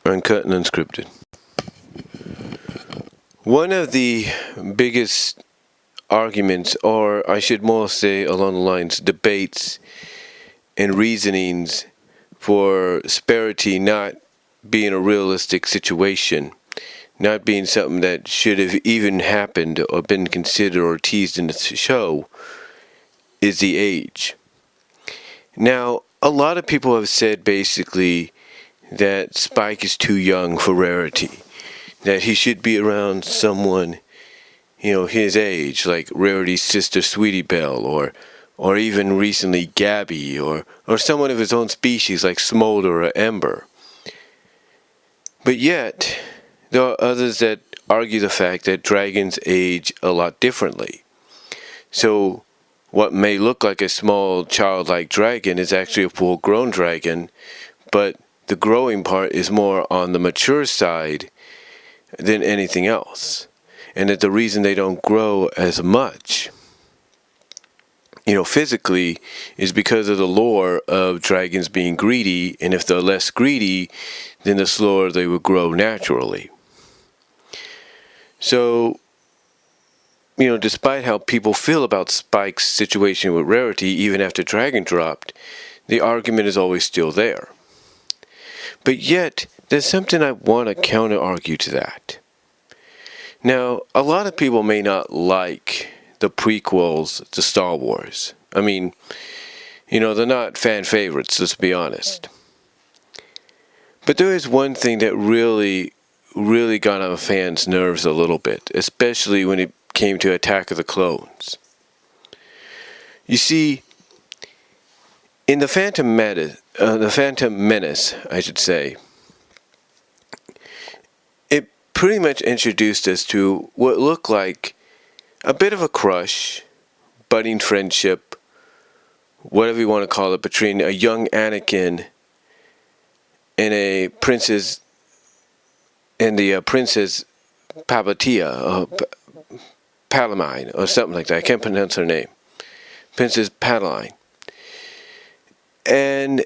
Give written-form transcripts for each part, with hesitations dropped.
Uncut and unscripted. One of the biggest arguments, or I should more say along the lines, debates and reasonings for Sparity not being a realistic situation, not being something that should have even happened or been considered or teased in the show, is the age. Now, a lot of people have said basically that Spike is too young for Rarity, that he should be around someone, his age, like Rarity's sister Sweetie Belle, or even recently Gabby, or someone of his own species like Smolder or Ember. But yet, there are others that argue the fact that dragons age a lot differently. So, what may look like a small childlike dragon is actually a full-grown dragon, but the growing part is more on the mature side than anything else. And that the reason they don't grow as much, physically, is because of the lore of dragons being greedy, and if they're less greedy, then the slower they would grow naturally. So, despite how people feel about Spike's situation with Rarity, even after Dragon dropped, the argument is always still there. But yet, there's something I want to counter-argue to that. Now, a lot of people may not like the prequels to Star Wars. I mean, they're not fan favorites, let's be honest. But there is one thing that really got on fans' nerves a little bit, especially when it came to Attack of the Clones. You see, in the Phantom Menace, I should say, it pretty much introduced us to what looked like a bit of a crush, budding friendship, whatever you want to call it, between a young Anakin and a princess, and the princess Palamine, or something like that. I can't pronounce her name. Princess Palamine. And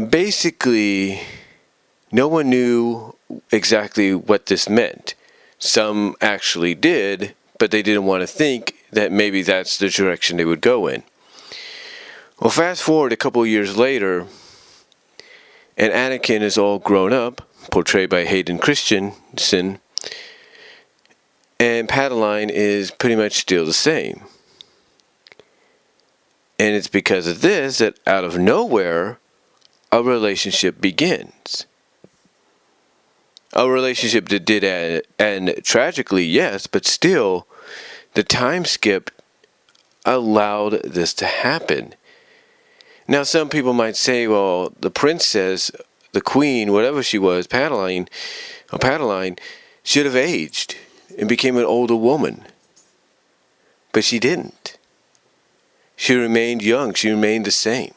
basically, no one knew exactly what this meant. Some actually did, but they didn't want to think that maybe that's the direction they would go in. Well, fast forward a couple of years later, and Anakin is all grown up, portrayed by Hayden Christensen, and Palamine is pretty much still the same. And it's because of this that out of nowhere, a relationship begins. A relationship that did end tragically, yes, but still, the time skip allowed this to happen. Now, some people might say, well, the princess, the queen, whatever she was, Palamine, should have aged and became an older woman. But she didn't. She remained young. She remained the same.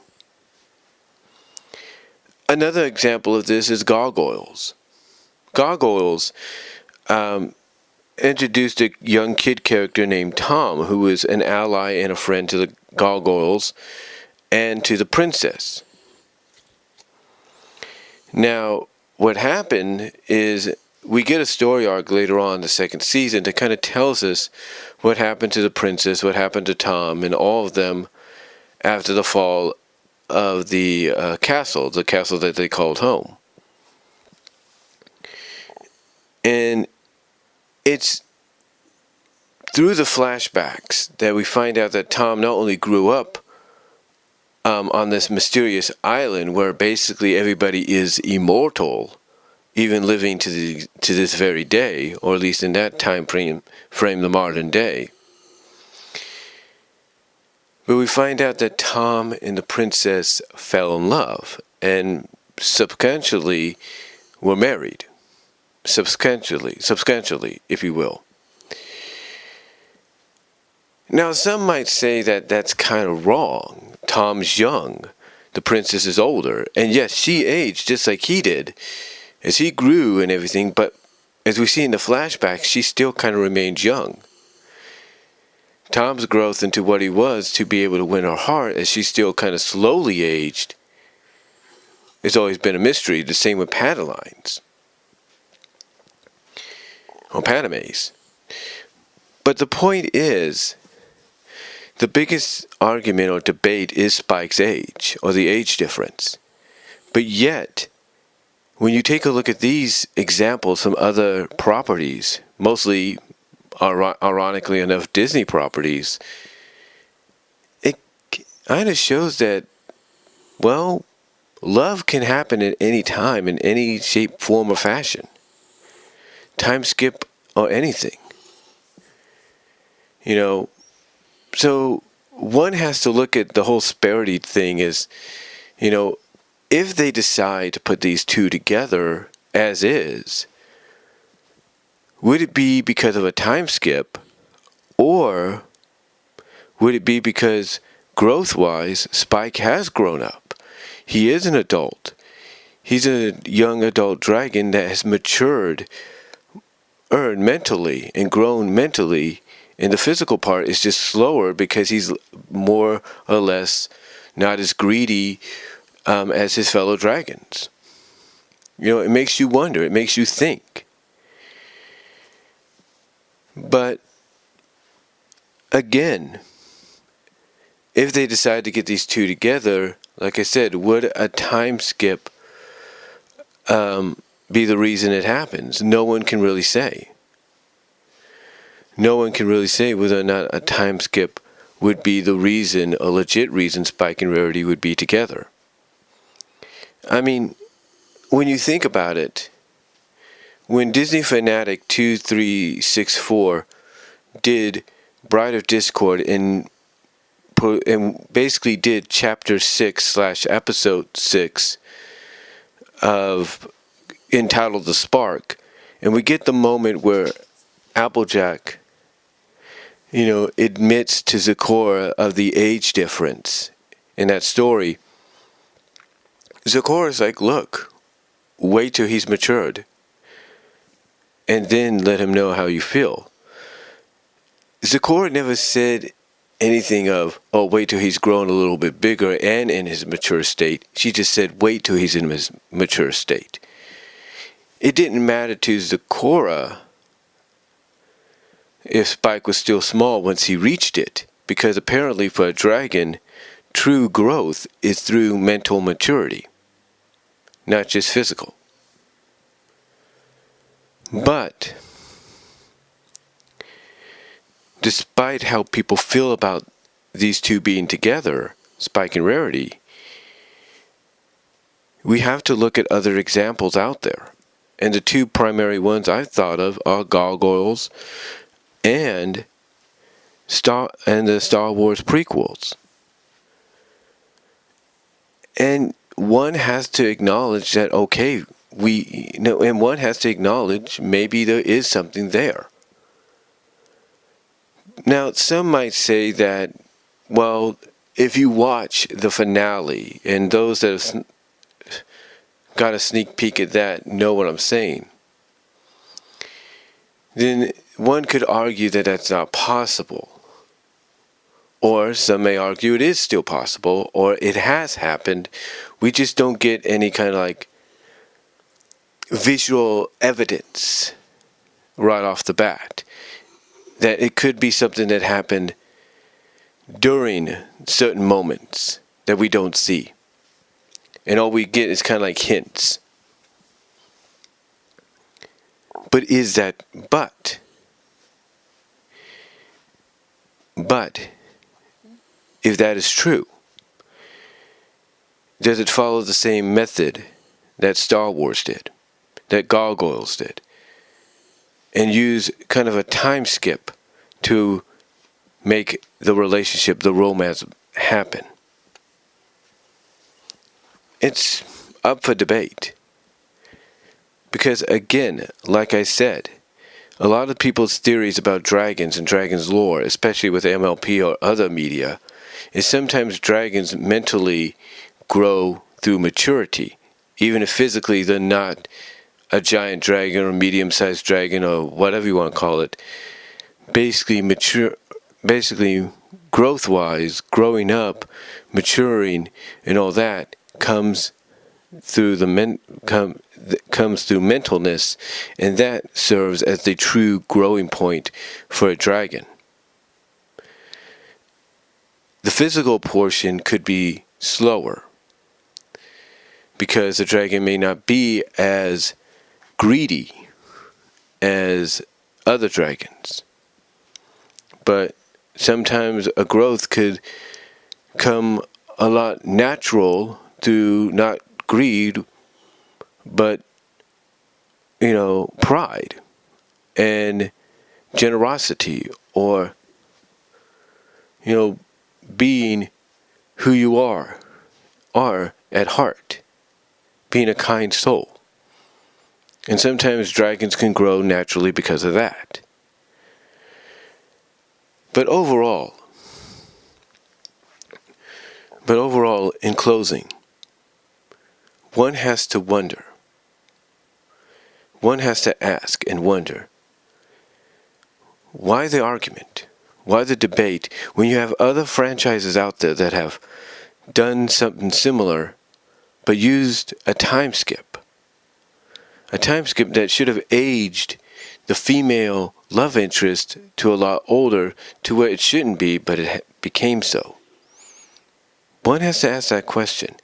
Another example of this is Gargoyles. Gargoyles introduced a young kid character named Tom, who was an ally and a friend to the Gargoyles and to the princess. Now, what happened is we get a story arc later on in the second season that kind of tells us what happened to the princess, what happened to Tom, and all of them after the fall of the castle that they called home. And it's through the flashbacks that we find out that Tom not only grew up on this mysterious island where basically everybody is immortal, even living to this very day, or at least in that time frame, the modern day. But we find out that Tom and the princess fell in love and subsequently were married. Substantially, if you will. Now, some might say that that's kind of wrong. Tom's young. The princess is older. And yes, she aged just like he did, as he grew and everything, but as we see in the flashbacks, she still kind of remained young. Tom's growth into what he was to be able to win her heart, as she still kind of slowly aged, it's always been a mystery. The same with Padeline's. or Panames. But the point is, the biggest argument or debate is Spike's age, or the age difference. But yet, when you take a look at these examples from other properties, mostly, ironically enough, Disney properties, it kind of shows that, well, love can happen at any time, in any shape, form, or fashion. Time skip or anything. You know, so one has to look at the whole Sparity thing as, you know, if they decide to put these two together as is, would it be because of a time skip, or would it be because growth-wise, Spike has grown up? He is an adult. He's a young adult dragon that has matured, mentally, and grown mentally, and the physical part is just slower because he's more or less not as greedy as his fellow dragons. You know, it makes you wonder, it makes you think. But again, if they decide to get these two together, like I said, would a time skip be the reason it happens? No one can really say. No one can really say whether or not a time skip would be the reason, a legit reason, Spike and Rarity would be together. I mean, when you think about it, when Disney Fanatic 2364 did Bride of Discord and basically did chapter 6/episode 6 of entitled The Spark, and we get the moment where Applejack, you know, admits to Zecora of the age difference in that story. Zecora's like, look, wait till he's matured, and then let him know how you feel. Zecora never said anything of, oh, wait till he's grown a little bit bigger and in his mature state. She just said, wait till he's in his mature state. It didn't matter to Zecora if Spike was still small once he reached it, because apparently for a dragon, true growth is through mental maturity, not just physical. But despite how people feel about these two being together, Spike and Rarity, we have to look at other examples out there. And the two primary ones I've thought of are Gargoyles and the Star Wars prequels. And one has to acknowledge that, okay, and one has to acknowledge maybe there is something there. Now, some might say that, well, if you watch the finale, and those that have got a sneak peek at that know what I'm saying, then one could argue that that's not possible. Or some may argue it is still possible, or it has happened. We just don't get any kind of like visual evidence right off the bat that it could be something that happened during certain moments that we don't see. And all we get is kind of like hints. But is that, but if that is true, does it follow the same method that Star Wars did, that Gargoyles did, and use kind of a time skip to make the relationship, the romance happen? It's up for debate. Because again, like I said, a lot of people's theories about dragons and dragons lore, especially with MLP or other media, is sometimes dragons mentally grow through maturity, even if physically they're not a giant dragon or medium-sized dragon or whatever you want to call it. Basically growth-wise, growing up, maturing, and all that comes through comes through mentalness, and that serves as the true growing point for a dragon. The physical portion could be slower, because the dragon may not be as greedy as other dragons. But sometimes a growth could come a lot natural through not greed, but, pride and generosity, or, being who you are at heart, being a kind soul. And sometimes dragons can grow naturally because of that. But overall, in closing, one has to wonder. One has to ask and wonder, why the argument? Why the debate when you have other franchises out there that have done something similar but used a time skip? A time skip that should have aged the female love interest to a lot older, to where it shouldn't be, but it became so. One has to ask that question,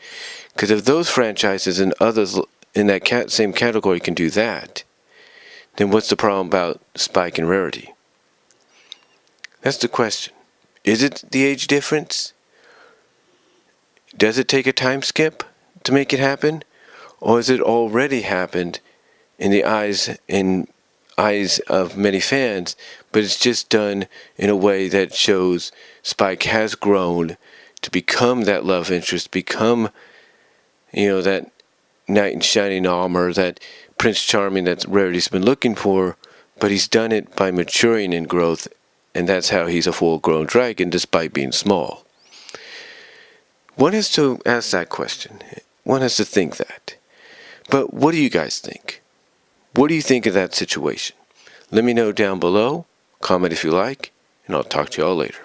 because if those franchises and others in that same category can do that, then what's the problem about Spike and Rarity? That's the question. Is it the age difference? Does it take a time skip to make it happen? Or has it already happened in the eyes of many fans, but it's just done in a way that shows Spike has grown to become that love interest, become, that knight in shining armor, that Prince Charming that Rarity's been looking for, but he's done it by maturing in growth, and that's how he's a full-grown dragon despite being small. One has to ask that question. One has to think that. But what do you guys think? What do you think of that situation? Let me know down below. Comment if you like, and I'll talk to y'all later.